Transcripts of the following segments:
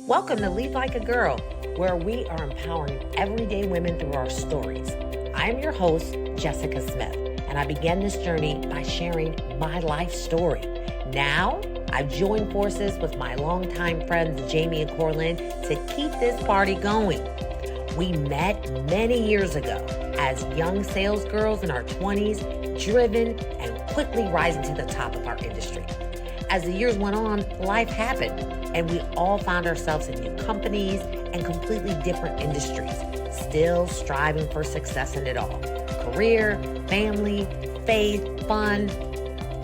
Welcome to Lead Like a Girl, where we are empowering everyday women through our stories. I'm your host, Jessica Smith, and I began this journey by sharing my life story. Now, I've joined forces with my longtime friends, Jamie and Coralyn, to keep this party going. We met many years ago as young sales girls in our 20s, driven and quickly rising to the top of our industry. As the years went on, life happened, and we all found ourselves in new companies and completely different industries, still striving for success in it all. Career, family, faith, fun.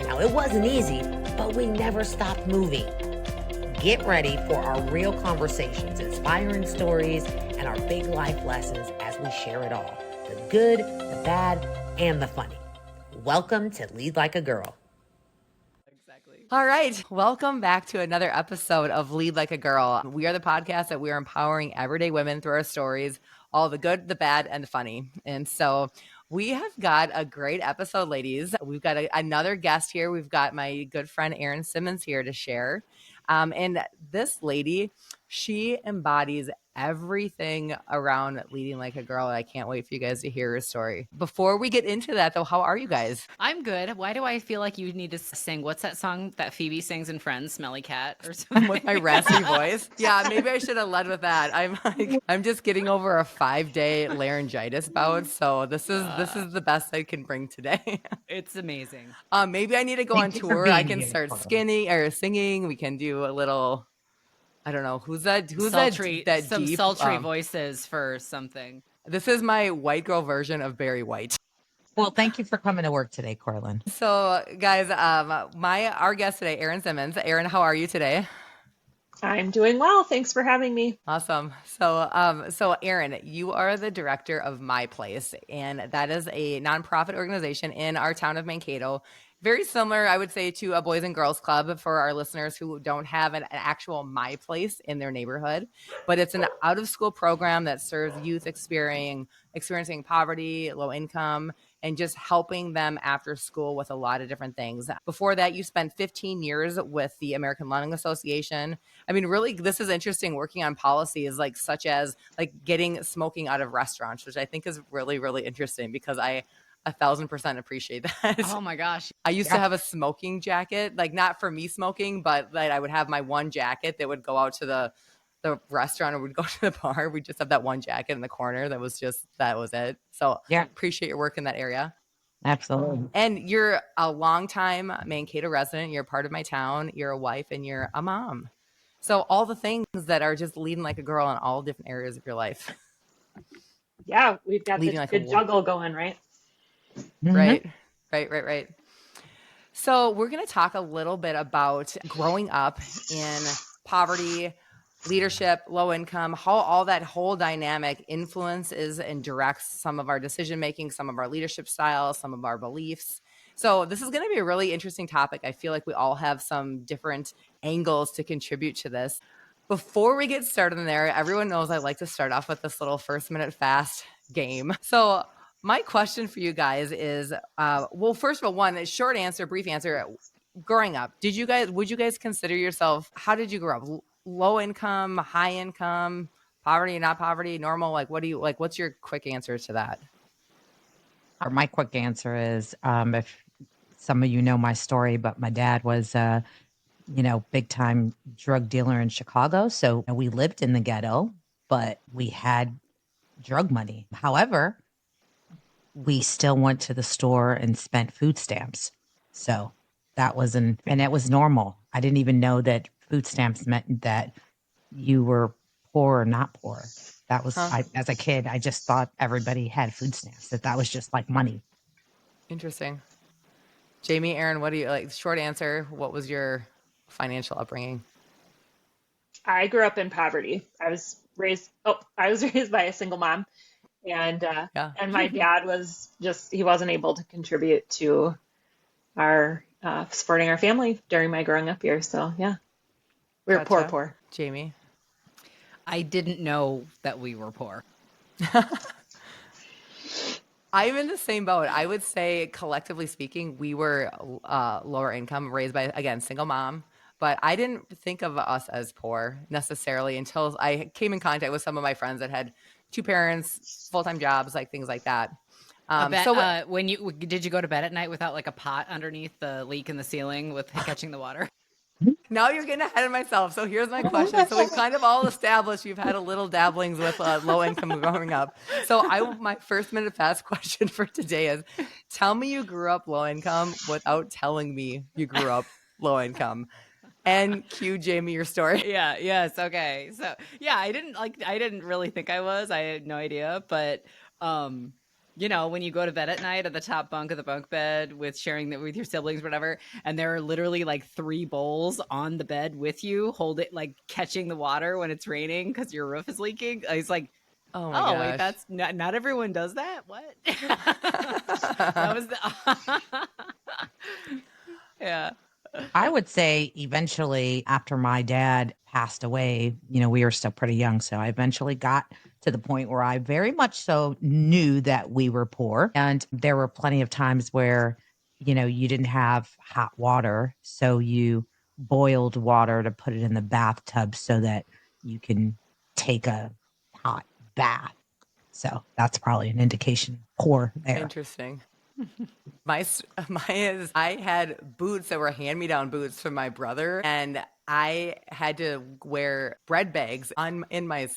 Now, it wasn't easy, but we never stopped moving. Get ready for our real conversations, inspiring stories, and our big life lessons as we share it all. The good, the bad, and the funny. Welcome to Lead Like a Girl. All right. Welcome back to another episode of Lead Like a Girl. We are the podcast that we are empowering everyday women through our stories, all the good, the bad, and the funny. And so we have got a great episode, ladies. We've got another guest here. We've got my good friend Erin Simmons here to share. And this lady, she embodies everything around leading like a girl. I can't wait for you guys to hear her story. Before we get into that, though, how are you guys? I'm good. Why do I feel like you need to sing? What's that song that Phoebe sings in Friends, Smelly Cat or something? With my raspy voice? Yeah, maybe I should have led with that. I'm just getting over a 5-day laryngitis bout, so this is the best I can bring today. It's amazing. Maybe I need to go on tour. I can start singing. We can do a little. I don't know who's that Sultry, that some deep, sultry voices for something. This is my white girl version of Barry White. Well, thank you for coming to work today, Coralyn. So, guys, our guest today, Erin Simmons. Erin, how are you today? I'm doing well. Thanks for having me. Awesome. So Erin, you are the director of My Place, and that is a nonprofit organization in our town of Mankato. Very similar, I would say, to a Boys and Girls Club for our listeners who don't have an actual My Place in their neighborhood. But it's an out-of-school program that serves youth experiencing poverty, low income, and just helping them after school with a lot of different things. Before that, you spent 15 years with the American Lung Association. I mean, really, this is interesting working on policies such as getting smoking out of restaurants, which I think is really, really interesting because I 1,000% appreciate that. Oh my gosh. I used to have a smoking jacket, not for me smoking, but I would have my one jacket that would go out to the restaurant or we'd go to the bar. We'd just have that one jacket in the corner. That was it. So yeah, appreciate your work in that area. Absolutely. And you're a longtime Mankato resident. You're a part of my town. You're a wife and you're a mom. So all the things that are just leading like a girl in all different areas of your life. Yeah, we've got this like good juggle going, right? Mm-hmm. Right. So we're going to talk a little bit about growing up in poverty, leadership, low income, how all that whole dynamic influences and directs some of our decision making, some of our leadership styles, some of our beliefs. So this is going to be a really interesting topic. I feel like we all have some different angles to contribute to this. Before we get started in there, everyone knows I like to start off with this little first minute fast game. So my question for you guys is, well, first of all, one short answer, brief answer. Growing up, would you guys consider yourself, how did you grow up? Low income, high income, poverty, not poverty, normal? What's your quick answer to that? My quick answer is, if some of you know my story, but my dad was big time drug dealer in Chicago. So we lived in the ghetto, but we had drug money. However, we still went to the store and spent food stamps. So that and it was normal. I didn't even know that food stamps meant that you were poor or not poor. That was, as a kid, I just thought everybody had food stamps, that was just like money. Interesting. Jamie, Erin, what do you short answer? What was your financial upbringing? I grew up in poverty. I was raised by a single mom. And my dad he wasn't able to contribute to our supporting our family during my growing up years. So yeah, we were poor. Jamie? I didn't know that we were poor. I'm in the same boat. I would say collectively speaking, we were lower income, raised by, again, single mom. but I didn't think of us as poor necessarily until I came in contact with some of my friends that had two parents, full-time jobs, like things like that. When did you go to bed at night without like a pot underneath the leak in the ceiling with catching the water? Now you're getting ahead of myself. So here's my question. So we've kind of all established you've had a little dabblings with low income growing up. So my first minute fast question for today is, tell me you grew up low income without telling me you grew up low income. And cue Jamie your story. Yeah. Yes. Okay. So yeah, I didn't really think I was. I had no idea, but when you go to bed at night at the top bunk of the bunk bed with your siblings, whatever, and there are literally like 3 bowls on the bed with you, catching the water when it's raining because your roof is leaking. It's like, oh my gosh. Wait, that's not everyone does that. What? That was yeah. I would say eventually after my dad passed away, we were still pretty young. So I eventually got to the point where I very much so knew that we were poor. And there were plenty of times where, you didn't have hot water. So you boiled water to put it in the bathtub so that you can take a hot bath. So that's probably an indication of poor there. Interesting. My is I had boots that were hand-me-down boots from my brother, and I had to wear bread bags on my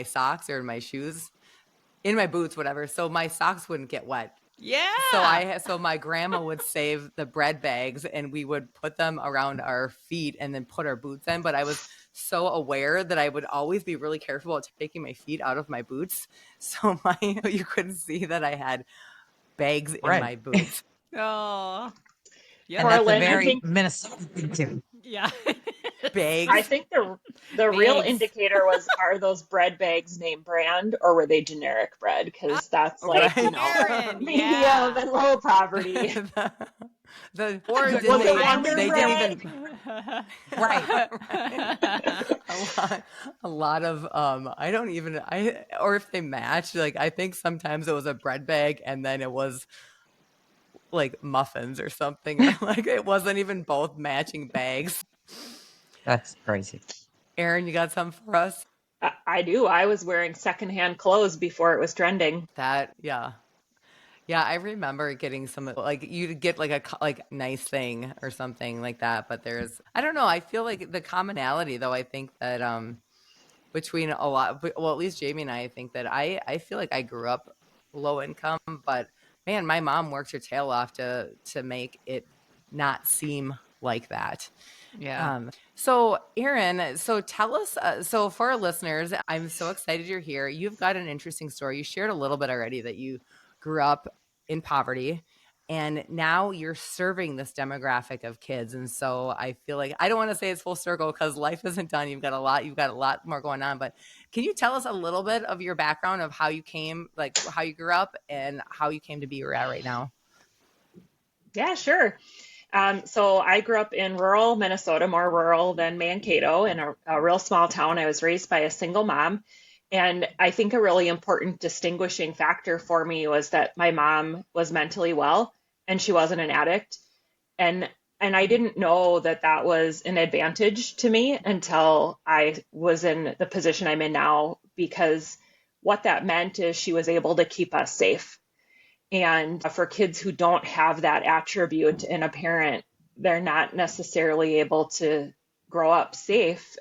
socks or in my shoes, in my boots, whatever, so my socks wouldn't get wet. Yeah. So my grandma would save the bread bags, and we would put them around our feet and then put our boots in. But I was so aware that I would always be really careful about taking my feet out of my boots, so you couldn't see that I had bags in my boots. Oh, yeah, that's a very Minnesota thing too. Yeah, bags. I think the real indicator was, are those bread bags name brand or were they generic bread? Because that's like medium and low poverty. They didn't even right. A lot of or if they matched, like I think sometimes it was a bread bag and then it was like muffins or something. Like it wasn't even both matching bags. That's crazy. Erin, you got something for us? I do. I was wearing secondhand clothes before it was trending. Yeah, I remember getting some, like you'd get like a nice thing or something like that. But I don't know. I feel like the commonality though, I think that between a lot, well, at least Jamie and I think that I feel like I grew up low income, but man, my mom worked her tail off to make it not seem like that. Yeah. So Erin, so tell us, so for our listeners, I'm so excited you're here. You've got an interesting story. You shared a little bit already that you grew up in poverty and now you're serving this demographic of kids. And so I feel like, I don't want to say it's full circle because life isn't done. You've got a lot more going on, but can you tell us a little bit of your background of how you came, like how you grew up and how you came to be where you're at right now? Yeah, sure. So I grew up in rural Minnesota, more rural than Mankato, in a real small town. I was raised by a single mom. And I think a really important distinguishing factor for me was that my mom was mentally well and she wasn't an addict. And I didn't know that that was an advantage to me until I was in the position I'm in now, because what that meant is she was able to keep us safe. And for kids who don't have that attribute in a parent, they're not necessarily able to grow up safe.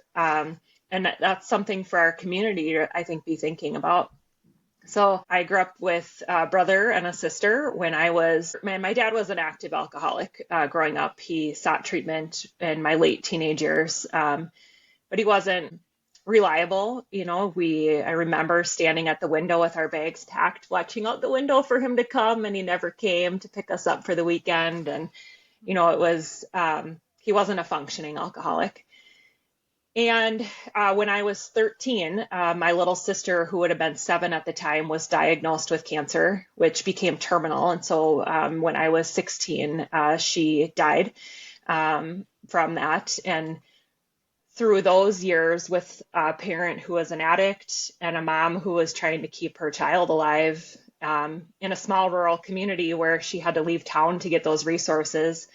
And that's something for our community to, I think, be thinking about. So I grew up with a brother and a sister when my dad was an active alcoholic growing up. He sought treatment in my late teenage years, but he wasn't reliable. I remember standing at the window with our bags packed, watching out the window for him to come, and he never came to pick us up for the weekend. And, it was, he wasn't a functioning alcoholic. And when I was 13, my little sister, who would have been 7 at the time, was diagnosed with cancer, which became terminal. And so when I was 16, she died from that. And through those years with a parent who was an addict and a mom who was trying to keep her child alive in a small rural community where she had to leave town to get those resources,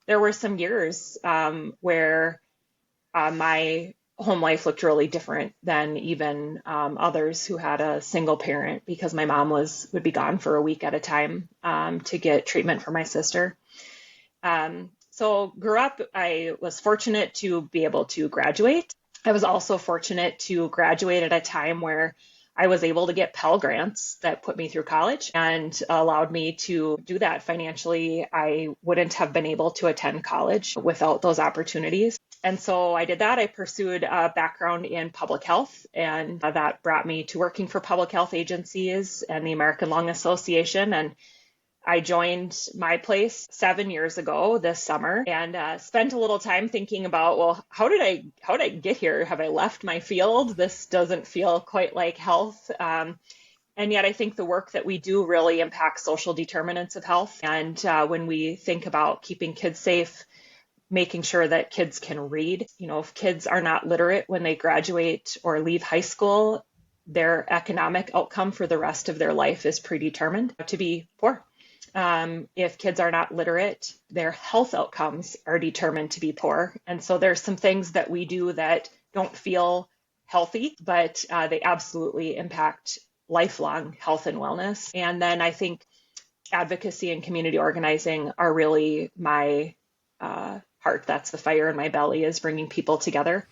there were some years where my home life looked really different than even others who had a single parent, because my mom would be gone for a week at a time to get treatment for my sister. So grew up, I was fortunate to be able to graduate. I was also fortunate to graduate at a time where I was able to get Pell Grants that put me through college and allowed me to do that financially. I wouldn't have been able to attend college without those opportunities. And so I did that. I pursued a background in public health, and that brought me to working for public health agencies and the American Lung Association. And I joined my place 7 years ago this summer, and spent a little time thinking about, well, how did I get here? Have I left my field? This doesn't feel quite like health. And yet I think the work that we do really impacts social determinants of health. And when we think about keeping kids safe, making sure that kids can read, if kids are not literate when they graduate or leave high school, their economic outcome for the rest of their life is predetermined to be poor. If kids are not literate, their health outcomes are determined to be poor. And so there's some things that we do that don't feel healthy, but they absolutely impact lifelong health and wellness. And then I think advocacy and community organizing are really my heart. That's the fire in my belly, is bringing people together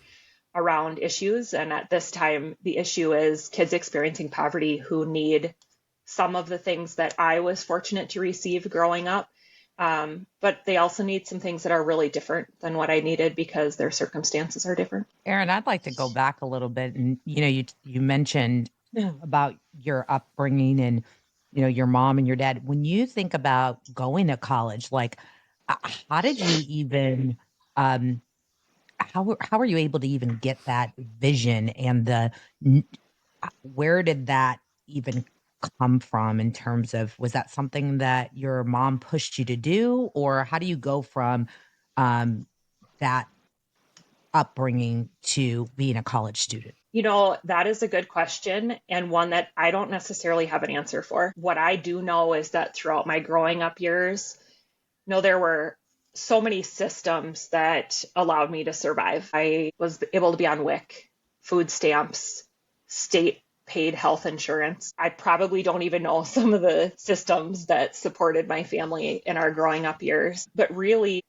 around issues. And at this time, the issue is kids experiencing poverty who need some of the things that I was fortunate to receive growing up. But they also need some things that are really different than what I needed because their circumstances are different. Erin, I'd like to go back a little bit. And, you mentioned about your upbringing and, your mom and your dad. When you think about going to college, like, how did you even, how are you able to even get that vision and where did that even come from in terms of, was that something that your mom pushed you to do, or how do you go from that upbringing to being a college student? That is a good question, and one that I don't necessarily have an answer for. What I do know is that throughout my growing up years, there were so many systems that allowed me to survive. I was able to be on WIC, food stamps, state paid health insurance. I probably don't even know some of the systems that supported my family in our growing up years. But really,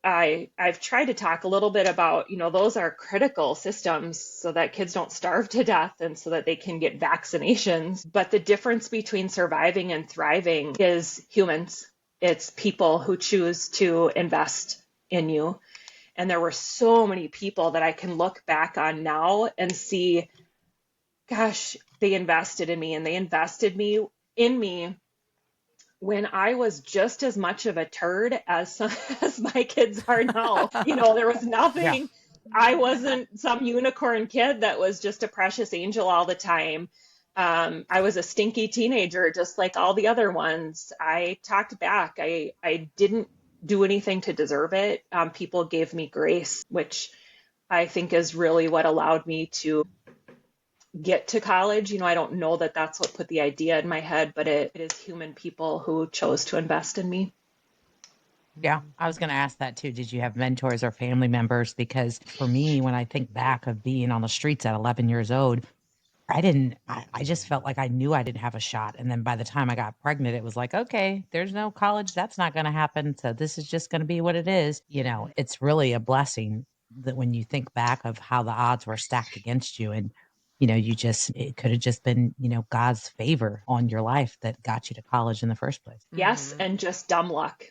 I've tried to talk a little bit about, those are critical systems so that kids don't starve to death and so that they can get vaccinations. But the difference between surviving and thriving is humans. It's people who choose to invest in you. And there were so many people that I can look back on now and see, gosh, they invested in me, and they invested in me when I was just as much of a turd as my kids are now. There was nothing. Yeah. I wasn't some unicorn kid that was just a precious angel all the time. I was a stinky teenager, just like all the other ones. I talked back. I didn't do anything to deserve it. People gave me grace, which I think is really what allowed me to get to college. I don't know that that's what put the idea in my head, but it is human people who chose to invest in me. Yeah, I was going to ask that too. Did you have mentors or family members? Because for me, when I think back of being on the streets at 11 years old, I just felt like I knew I didn't have a shot. And then by the time I got pregnant, it was like, okay, there's no college. That's not going to happen. So this is just going to be what it is. It's really a blessing that when you think back of how the odds were stacked against you, and it could have just been, God's favor on your life that got you to college in the first place. Yes. Mm-hmm. And just dumb luck.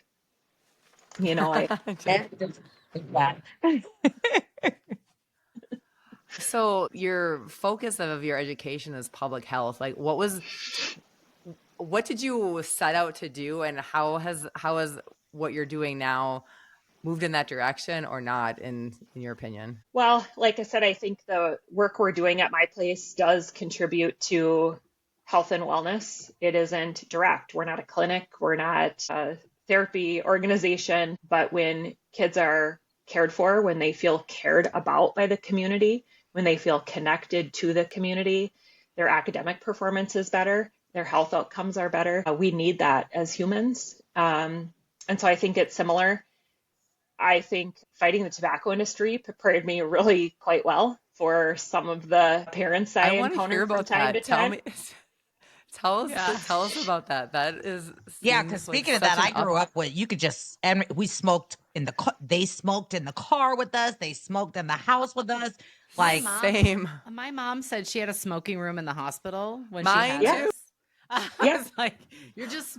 So your focus of your education is public health. Like, what did you set out to do, and how has what you're doing now moved in that direction or not, in your opinion? Well, like I said, I think the work we're doing at my place does contribute to health and wellness. It isn't direct. We're not a clinic. We're not a therapy organization. But when kids are cared for, when they feel cared about by the community, when they feel connected to the community, their academic performance is better, their health outcomes are better. We need that as humans. And so I think it's similar. I think fighting the tobacco industry prepared me really quite well for some of the parents I want to hear encountered from about time to that. Tell time. me, tell us, Yeah. tell us about that. That is Yeah, because seems like speaking of such that, an I grew up with, you could just, and we smoked in the car. They smoked in the car with us. They smoked in the house with us. My Like, mom, same. my mom said she had a smoking room in the hospital when she Mine had Yeah. too. us. I Yeah. was like, you're just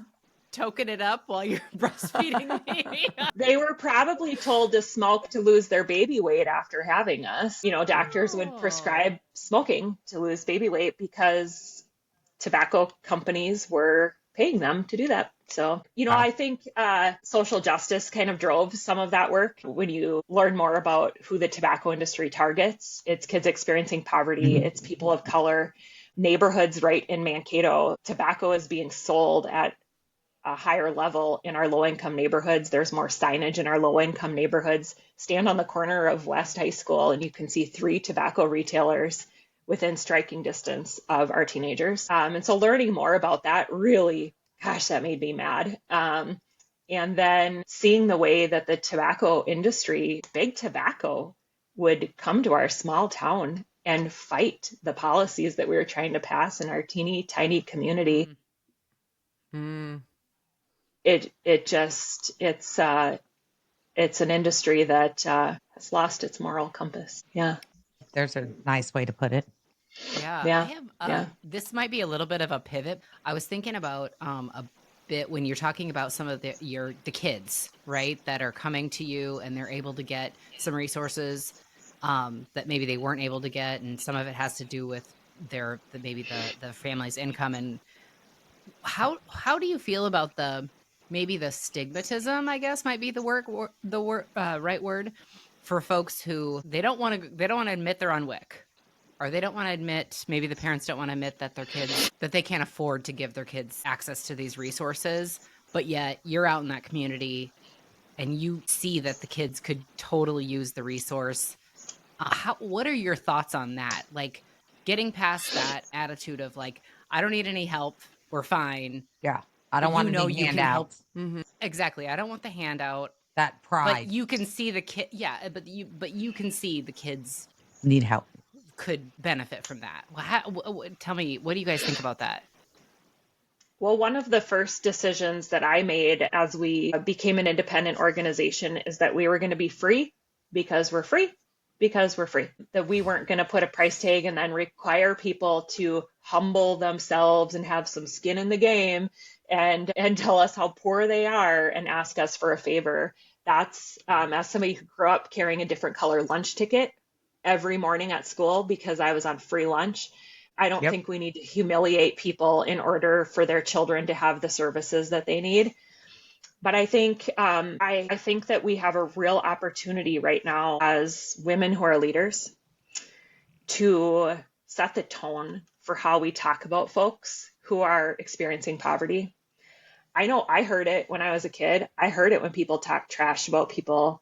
toking it up while you're breastfeeding me. They were probably told to smoke to lose their baby weight after having us. You know, doctors would Oh. prescribe smoking to lose baby weight because tobacco companies were paying them to do that. So, you know, wow. I think social justice kind of drove some of that work. When you learn more about who the tobacco industry targets, it's kids experiencing poverty, it's people of color, neighborhoods right in Mankato. Tobacco is being sold at a higher level in our low income neighborhoods. There's more signage in our low income neighborhoods. Stand on the corner of West High School and you can see 3 tobacco retailers within striking distance of our teenagers. And so learning more about that really, gosh, that made me mad. And then seeing the way that the tobacco industry, big tobacco, would come to our small town and fight the policies that we were trying to pass in our teeny tiny community. Mm. It's an industry that has lost its moral compass. Yeah. There's a nice way to put it. Yeah, I Yeah. have. Yeah. This might be a little bit of a pivot. I was thinking about a bit when you're talking about some of the kids, right, that are coming to you and they're able to get some resources that maybe they weren't able to get, and some of it has to do with maybe the family's income. And how do you feel about maybe the stigmatism, I guess might be right word, for folks who they don't want to admit they're on WIC, or they don't want to admit, maybe the parents don't want to admit that that they can't afford to give their kids access to these resources, but yet you're out in that community and you see that the kids could totally use the resource. What are your thoughts on that? Like, getting past that attitude of like, I don't need any help, we're fine. Yeah. I don't want any You can help. handouts. Mm-hmm. Exactly. I don't want the handout. That But pride. you can see the kid. Yeah, but you can see the kids Need help. could benefit from that. Well, tell me, what do you guys think about that? Well, one of the first decisions that I made as we became an independent organization is that we were going to be free because we're free, because we're free. That we weren't going to put a price tag and then require people to humble themselves and have some skin in the game and tell us how poor they are and ask us for a favor. That's as somebody who grew up carrying a different color lunch ticket every morning at school because I was on free lunch. I don't think we need to humiliate people in order for their children to have the services that they need. But I think I think that we have a real opportunity right now as women who are leaders to set the tone for how we talk about folks who are experiencing poverty. I know I heard it when I was a kid. I heard it when people talk trash about people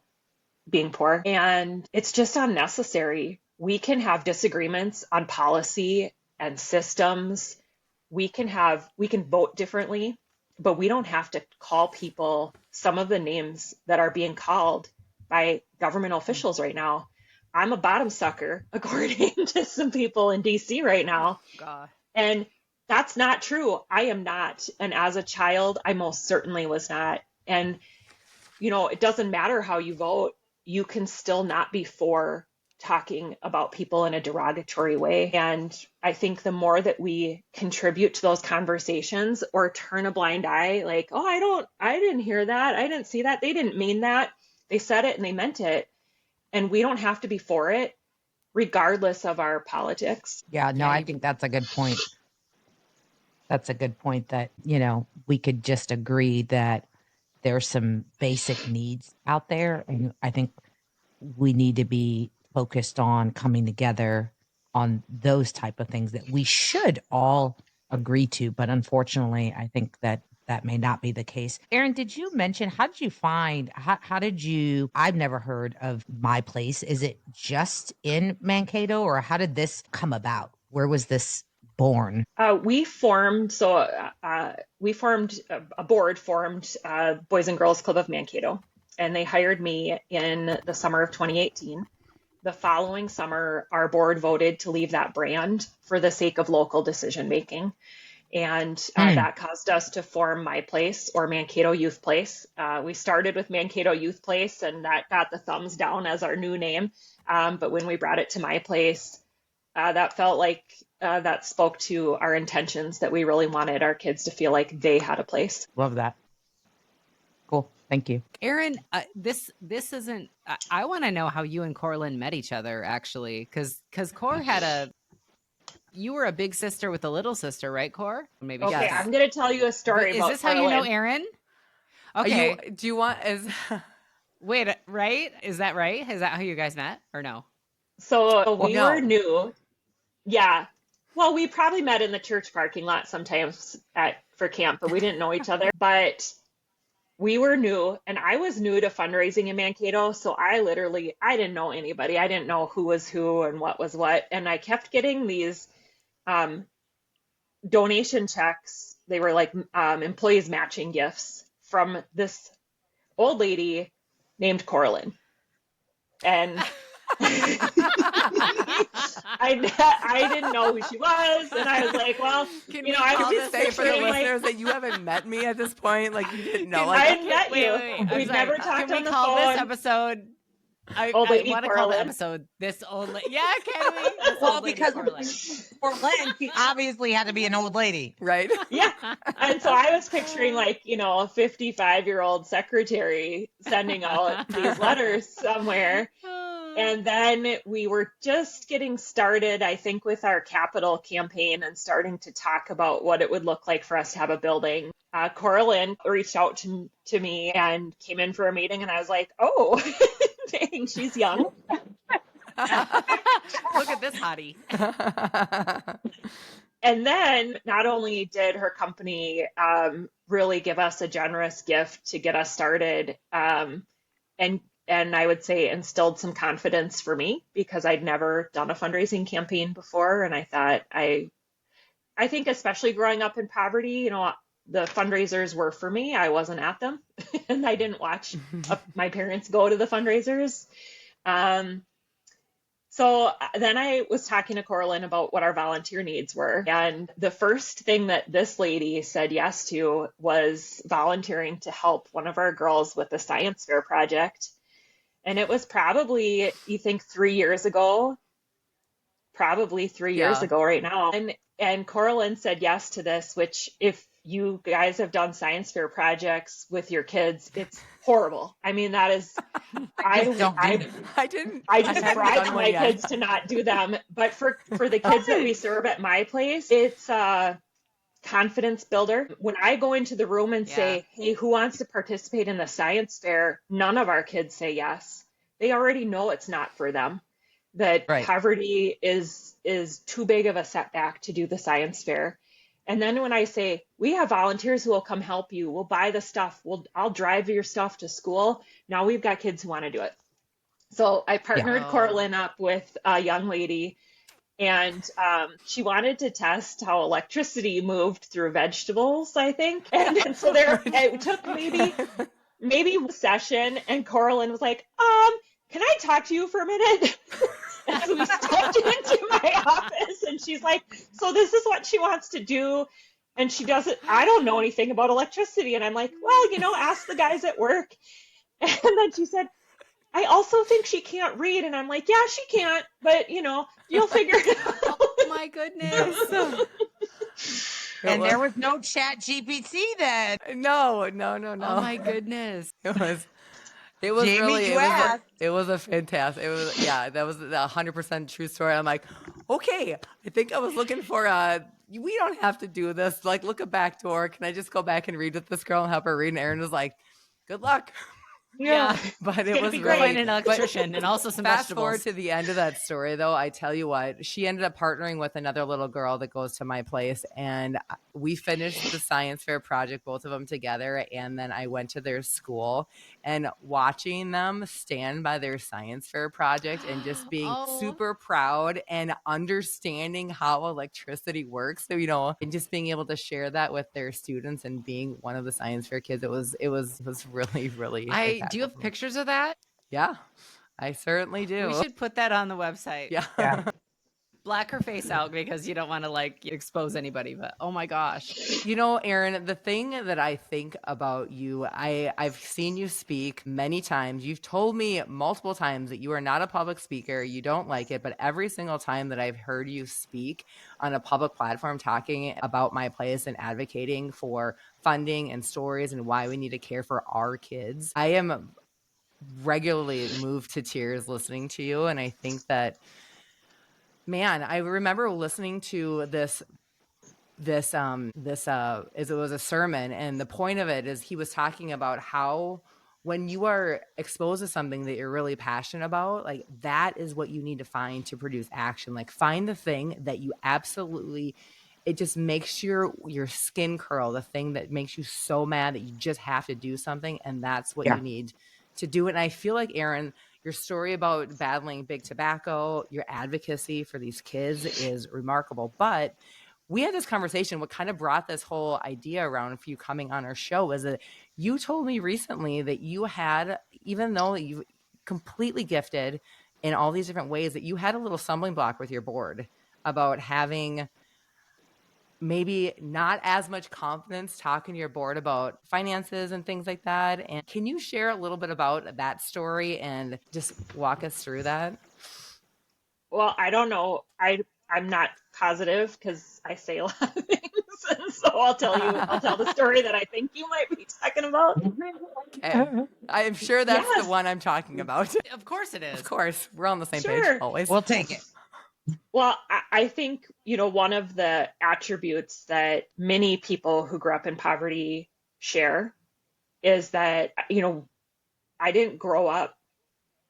being poor, and it's just unnecessary. We can have disagreements on policy and systems. We can vote differently, but we don't have to call people some of the names that are being called by government officials right now. I'm a bottom sucker, according to some people in DC right now. God. And that's not true. I am not. And as a child, I most certainly was not. And, you know, it doesn't matter how you vote. You can still not be for talking about people in a derogatory way. And I think the more that we contribute to those conversations or turn a blind eye, like, oh, I didn't hear that. I didn't see that. They didn't mean that. They said it and they meant it. And we don't have to be for it, regardless of our politics. Yeah, no, I think that's a good point. That's a good point that, you know, we could just agree that there's some basic needs out there. And I think we need to be focused on coming together on those type of things that we should all agree to. But unfortunately, I think that may not be the case. Erin, did you mention, how did you find, how did you, I've never heard of My Place. Is it just in Mankato, or how did this come about? Where was this born? We formed a board formed Boys and Girls Club of Mankato. and they hired me in the summer of 2018. The following summer, our board voted to leave that brand for the sake of local decision making. And that caused us to form My Place, or Mankato Youth Place. We started with Mankato Youth Place, and that got the thumbs down as our new name. But when we brought it to My Place, that felt like that spoke to our intentions, that we really wanted our kids to feel like they had a place. Love that. Cool. Thank you. Erin, this isn't, I want to know how you and Coralyn met each other, actually, because Cor you were a big sister with a little sister, right, Cor? Maybe. Okay, I'm going to tell you a story about Is this how you know Coralyn. Erin? Okay. Do you want, Wait, right? Is that right? Is that how you guys met, or no? So we were new. Yeah. Well, we probably met in the church parking lot sometimes for camp, but we didn't know each other. But we were new, and I was new to fundraising in Mankato. So I didn't know anybody. I didn't know who was who and what was what. And I kept getting these donation checks. They were like employees matching gifts from this old lady named Coralyn. And I didn't know who she was, and I was like, well, I was just say for the picturing, listeners that you haven't met me at this point, like you didn't know. I hadn't met you. We've never talked on the phone. Can we call this episode? I want to call the episode "This Old Lady." Yeah, can we? Well, because Coralyn, she obviously had to be an old lady, right? Yeah, and so I was picturing like a 55-year-old secretary sending out these letters somewhere. And then we were just getting started, I think, with our capital campaign and starting to talk about what it would look like for us to have a building. Coralyn reached out to me and came in for a meeting, and I was like, oh, dang, she's young. Look at this hottie. And then not only did her company really give us a generous gift to get us started, and I would say instilled some confidence for me, because I'd never done a fundraising campaign before. And I thought, I think especially growing up in poverty, the fundraisers were for me. I wasn't at them and I didn't watch my parents go to the fundraisers. So then I was talking to Coralyn about what our volunteer needs were. And the first thing that this lady said yes to was volunteering to help one of our girls with the science fair project. And it was probably, you think 3 years ago, years ago right now. And Coralyn said yes to this, which if you guys have done science fair projects with your kids, it's horrible. I mean, that is, I just bribed my kids to not do them. But for the kids that we serve at My Place, it's confidence builder. When I go into the room and say, hey, who wants to participate in the science fair? None of our kids say yes. They already know it's not for them, that poverty is too big of a setback to do the science fair. And then when I say, we have volunteers who will come help you, we'll buy the stuff, I'll drive your stuff to school. Now we've got kids who want to do it. So I partnered Coralyn up with a young lady, and she wanted to test how electricity moved through vegetables, I think. And so it took maybe a session, and Coralyn was like, can I talk to you for a minute? And so we stepped into my office, and she's like, so this is what she wants to do. And she doesn't, I don't know anything about electricity. And I'm like, well, ask the guys at work. And then she said, I also think she can't read. And I'm like, yeah, she can't, but you'll figure it out. Oh my goodness. And there was no chat GPT then. No. Oh my goodness. It was Jamie, really, it was a fantastic, that was a 100% true story. I'm like, okay, I think I was looking for we don't have to do this. Like, look a back door. Can I just go back and read with this girl and help her read? And Erin was like, good luck. Yeah. But it was really an electrician and also some fast vegetables. Forward to the end of that story, though, I tell you what, she ended up partnering with another little girl that goes to My Place, and we finished the science fair project, both of them together. And then I went to their school, and watching them stand by their science fair project and just being super proud and understanding how electricity works. So, and just being able to share that with their students and being one of the science fair kids, it was really, really fantastic. Do you have pictures of that? Yeah, I certainly do. We should put that on the website. Yeah. Black her face out because you don't want to like expose anybody, but oh my gosh. You know, Erin, the thing that I think about you, I've seen you speak many times. You've told me multiple times that you are not a public speaker. You don't like it, but every single time that I've heard you speak on a public platform talking about my place and advocating for funding and stories and why we need to care for our kids, I am regularly moved to tears listening to you. And I think that, man, I remember listening to it was a sermon, and the point of it is he was talking about how when you are exposed to something that you're really passionate about, like that is what you need to find to produce action. Like find the thing that you absolutely, it just makes your skin curl, the thing that makes you so mad that you just have to do something, and that's what you need to do it. And I feel like, Erin, your story about battling big tobacco, your advocacy for these kids is remarkable. But we had this conversation. What kind of brought this whole idea around for you coming on our show was that you told me recently that you had, even though you completely gifted in all these different ways, that you had a little stumbling block with your board about having maybe not as much confidence talking to your board about finances and things like that. And can you share a little bit about that story and just walk us through that? Well, I don't know. I'm not positive because I say a lot of things. And so I'll tell the story that I think you might be talking about. Okay. I'm sure that's the one I'm talking about. Of course it is. Of course. We're on the same page always. We'll take it. Well, I think, one of the attributes that many people who grew up in poverty share is that, I didn't grow up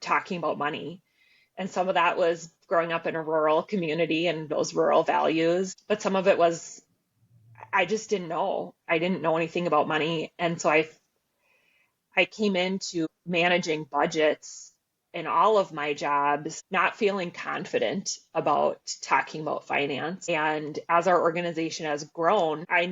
talking about money. And some of that was growing up in a rural community and those rural values. But some of it was, I just didn't know. I didn't know anything about money. And so I came into managing budgets in all of my jobs, not feeling confident about talking about finance. And as our organization has grown, I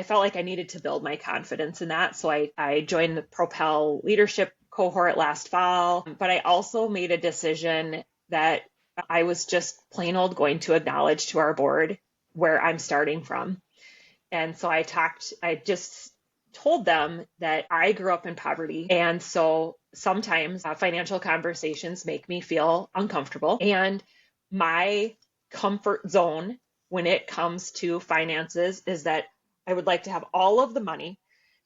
felt like I needed to build my confidence in that. So I joined the Propel leadership cohort last fall, but I also made a decision that I was just plain old going to acknowledge to our board where I'm starting from. And so I just told them that I grew up in poverty. And so sometimes financial conversations make me feel uncomfortable. And my comfort zone when it comes to finances is that I would like to have all of the money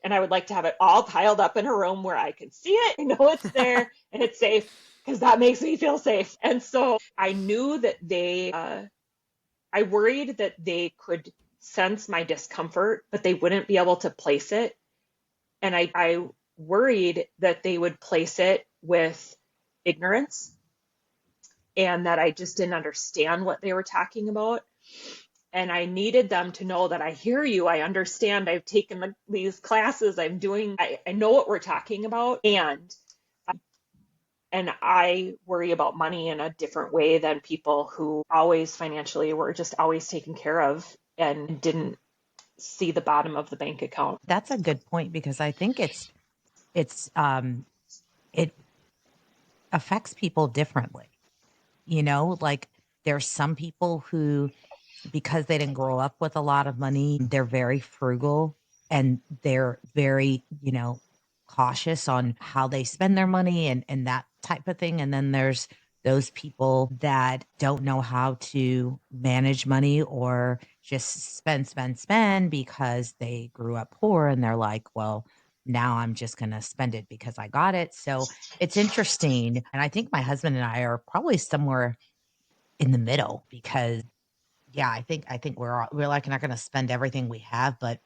and I would like to have it all piled up in a room where I can see it, it's there and it's safe because that makes me feel safe. And so I knew that I worried that they could sense my discomfort, but they wouldn't be able to place it. And I worried that they would place it with ignorance and that I just didn't understand what they were talking about. And I needed them to know that I hear you, I understand, I've taken these classes, I know what we're talking about. And I worry about money in a different way than people who always financially were just always taken care of and didn't see the bottom of the bank account. That's a good point because I think it affects people differently. Like there's some people who, because they didn't grow up with a lot of money, they're very frugal and they're very, cautious on how they spend their money and that type of thing. And then there's those people that don't know how to manage money or just spend because they grew up poor and they're like, well, now I'm just going to spend it because I got it. So it's interesting. And I think my husband and I are probably somewhere in the middle because I think we're like not going to spend everything we have, but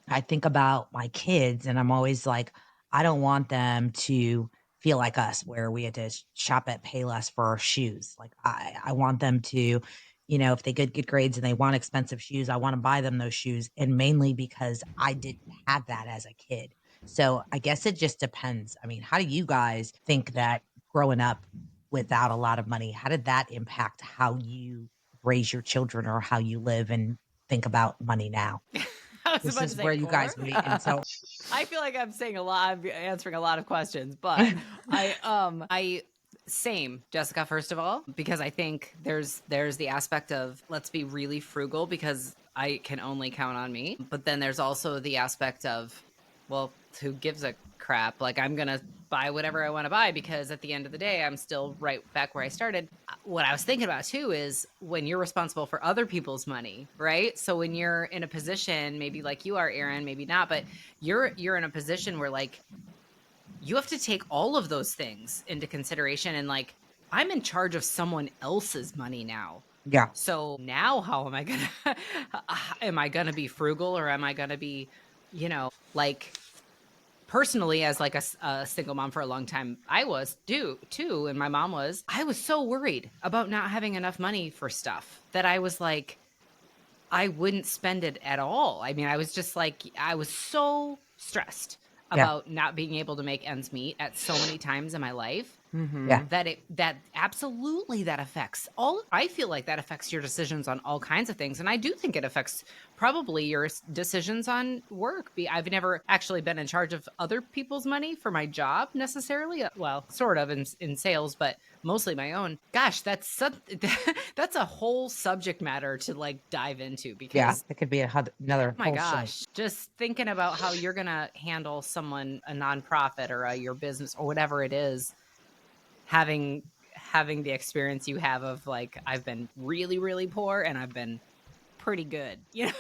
I think about my kids and I'm always like, I don't want them to feel like us where we had to shop at Payless for our shoes. Like I want them to, if they get good grades and they want expensive shoes, I want to buy them those shoes. And mainly because I didn't have that as a kid. So I guess it just depends. I mean, how do you guys think that growing up without a lot of money, how did that impact how you raise your children or how you live and think about money now? was This about is to say where you core. guys meet. And so I feel like I'm saying a lot. I'm answering a lot of questions, but I same, Jessica, first of all, because I think there's the aspect of let's be really frugal because I can only count on me. But then there's also the aspect of, well, who gives a crap? Like, I'm going to buy whatever I want to buy because at the end of the day, I'm still right back where I started. What I was thinking about too is when you're responsible for other people's money, right? So when you're in a position, maybe like you are, Erin, maybe not, but you're in a position where like you have to take all of those things into consideration. And like, I'm in charge of someone else's money now. yeah. So now how am I going to be frugal, or am I going to be, like personally as like a single mom for a long time, I was too. And my mom was, I was so worried about not having enough money for stuff that I was like, I wouldn't spend it at all. I mean, I was just like, I was so stressed about not being able to make ends meet at so many times in my life. Yeah. That absolutely that affects all. I feel like that affects your decisions on all kinds of things. And I do think it affects probably your decisions on work. I've never actually been in charge of other people's money for my job necessarily. Well, sort of in sales, but mostly my own. Gosh, that's a whole subject matter to like dive into because it could be another my whole show. gosh, just thinking about how you're going to handle someone, a nonprofit or your business or whatever it is, having the experience you have of like, I've been really, really poor and I've been pretty good, and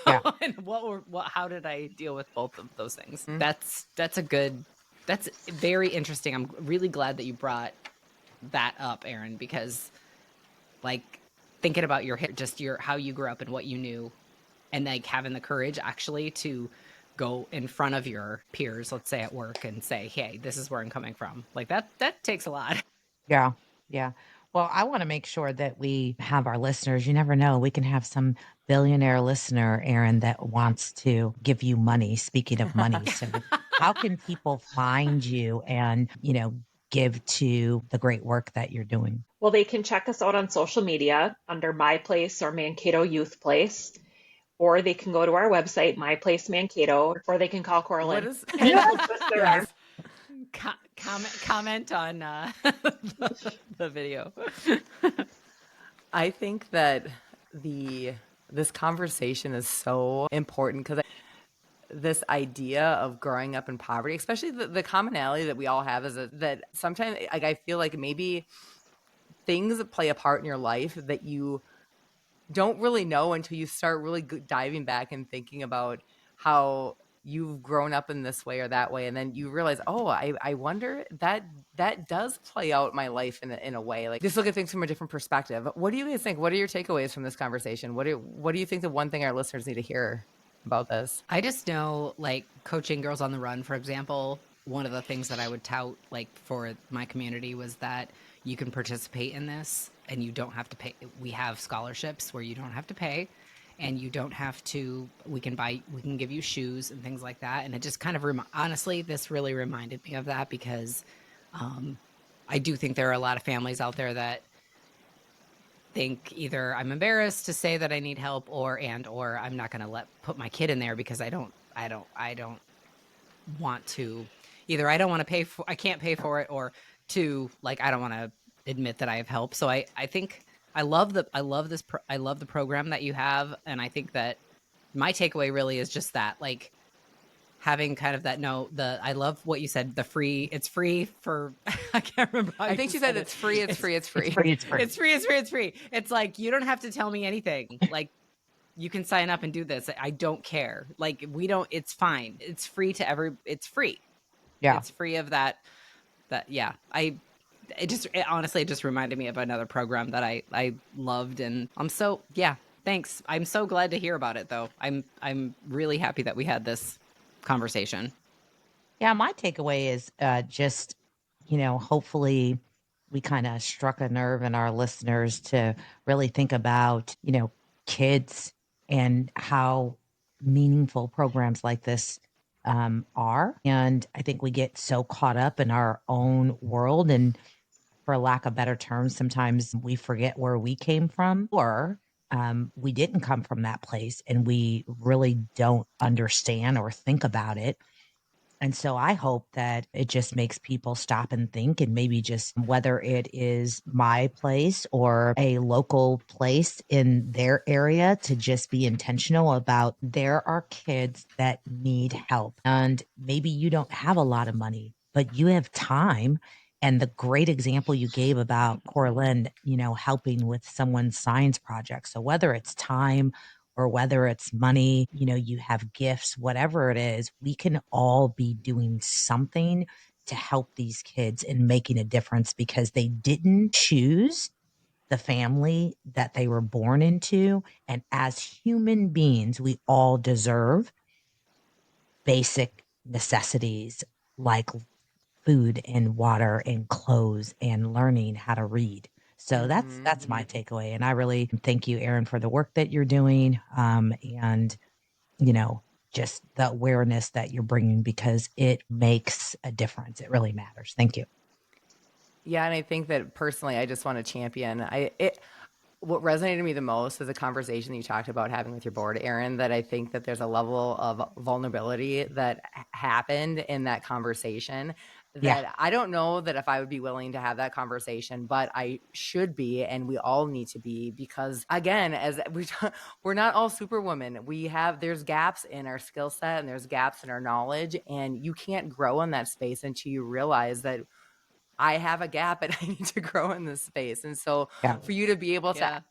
how did I deal with both of those things? Mm-hmm. That's very interesting. I'm really glad that you brought that up, Erin, because like thinking about how you grew up and what you knew, and like having the courage actually to go in front of your peers, let's say at work, and say, hey, this is where I'm coming from. Like that takes a lot. Yeah. Yeah. Well, I want to make sure that we have our listeners. You never know. We can have some billionaire listener, Erin, that wants to give you money. Speaking of money. So how can people find you and, give to the great work that you're doing? Well, they can check us out on social media under My Place or Mankato Youth Place, or they can go to our website, My Place Mankato, or they can call Coralyn. What is Yes. Comment on the video. I think that this conversation is so important because this idea of growing up in poverty, especially the commonality that we all have, is that sometimes like I feel like maybe things that play a part in your life that you don't really know until you start really diving back and thinking about how you've grown up in this way or that way, and then you realize, oh, I wonder that does play out my life in a way. Like, just look at things from a different perspective. What do you guys think? What are your takeaways from this conversation? What do you think the one thing our listeners need to hear about this? I just know, like, coaching Girls on the Run, for example, one of the things that I would tout, like, for my community was that you can participate in this and you don't have to pay. We have scholarships where you don't have to pay, and you don't have to, we can give you shoes and things like that. And it just kind of, honestly, this really reminded me of that because I do think there are a lot of families out there that think either I'm embarrassed to say that I need help or I'm not going to put my kid in there because I don't want to, either I don't want to I can't pay for it, or two, like, I don't want to admit that I have help. So I think I love the program that you have. And I think that my takeaway really is just that, like, having kind of that, I love what you said, it's free for, I can't remember. I think you said it's free. It's free. It's like, you don't have to tell me anything. Like, you can sign up and do this. I don't care. Like, it's fine. It's free it's free. Yeah. It's free of that. Yeah. Honestly, it just reminded me of another program that I loved, and thanks. I'm so glad to hear about it, though. I'm really happy that we had this conversation. Yeah, my takeaway is just, hopefully we kind of struck a nerve in our listeners to really think about, kids and how meaningful programs like this are. And I think we get so caught up in our own world, and for lack of better terms, sometimes we forget where we came from, or we didn't come from that place and we really don't understand or think about it. And so I hope that it just makes people stop and think, and maybe just whether it is my place or a local place in their area, to just be intentional about there are kids that need help. And maybe you don't have a lot of money, but you have time. And the great example you gave about Coralyn, helping with someone's science project. So whether it's time or whether it's money, you have gifts, whatever it is, we can all be doing something to help these kids and making a difference, because they didn't choose the family that they were born into. And as human beings, we all deserve basic necessities like food and water and clothes and learning how to read. So that's my takeaway. And I really thank you, Erin, for the work that you're doing. And just the awareness that you're bringing, because it makes a difference. It really matters. Thank you. Yeah, and I think that personally, I just want to champion. What resonated to me the most is a conversation that you talked about having with your board, Erin, that I think that there's a level of vulnerability that happened in that conversation that I don't know that if I would be willing to have that conversation, but I should be, and we all need to be, because again, as we're not all superwomen. There's gaps in our skill set and there's gaps in our knowledge, and you can't grow in that space until you realize that I have a gap and I need to grow in this space. And so for you to be able to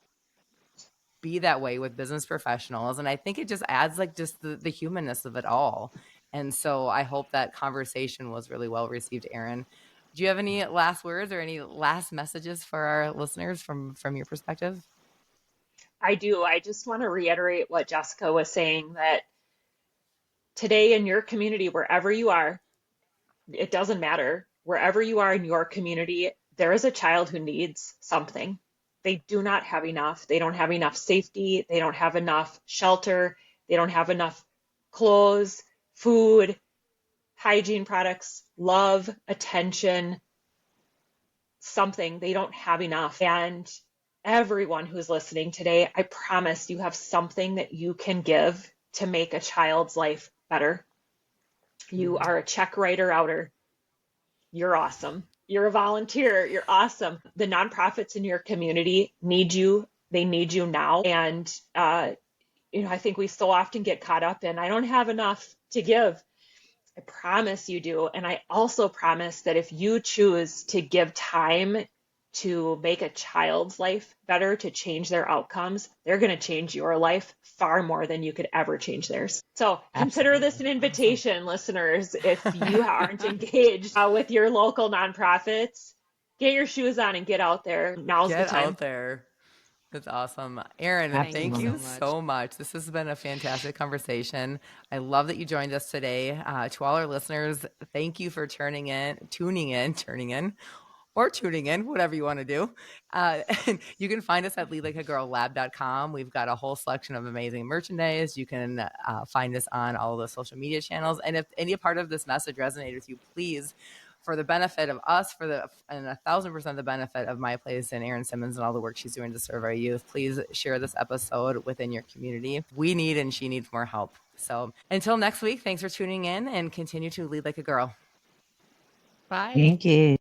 be that way with business professionals, and I think it just adds like just the humanness of it all. And so I hope that conversation was really well received, Erin. Do you have any last words or any last messages for our listeners from your perspective? I do. I just want to reiterate what Jessica was saying, that today in your community, wherever you are, it doesn't matter. Wherever you are in your community, there is a child who needs something. They do not have enough. They don't have enough safety. They don't have enough shelter. They don't have enough clothes, food, hygiene products, love, attention, something. They don't have enough. And everyone who's listening today, I promise you have something that you can give to make a child's life better. You are a check writer outer. You're awesome. You're a volunteer. You're awesome. The nonprofits in your community need you. They need you now. And, I think we so often get caught up in, I don't have enough to give. I promise you do. And I also promise that if you choose to give time to make a child's life better, to change their outcomes, they're going to change your life far more than you could ever change theirs. So consider this an invitation, listeners. If you aren't engaged with your local nonprofits, get your shoes on and get out there. Now's the time. Get out there. That's awesome. Erin, thank you so much. This has been a fantastic conversation. I love that you joined us today. To all our listeners, thank you for tuning in, whatever you want to do. And you can find us at leadlikeagirllab.com. We've got a whole selection of amazing merchandise. You can find us on all of the social media channels. And if any part of this message resonated with you, please, for the benefit of us, and 1,000% the benefit of my place and Erin Simmons and all the work she's doing to serve our youth, please share this episode within your community. We need and she needs more help. So until next week, thanks for tuning in and continue to lead like a girl. Bye. Thank you.